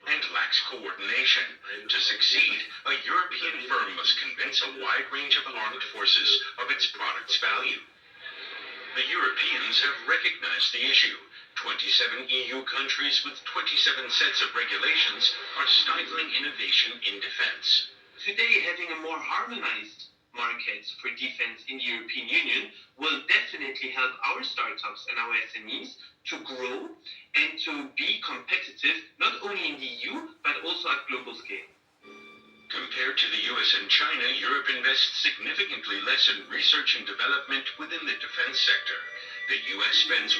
And lacks coordination. To succeed, a European firm must convince a wide range of armed forces of its product's value. The Europeans have recognized the issue. 27 EU countries with 27 sets of regulations are stifling innovation in defense. Today, having a more harmonized market for defense in the European Union will definitely help our startups and our SMEs to grow and to be competitive, not only in the EU, but also at global scale. Compared to the US and China, Europe invests significantly less in research and development within the defense sector. The US spends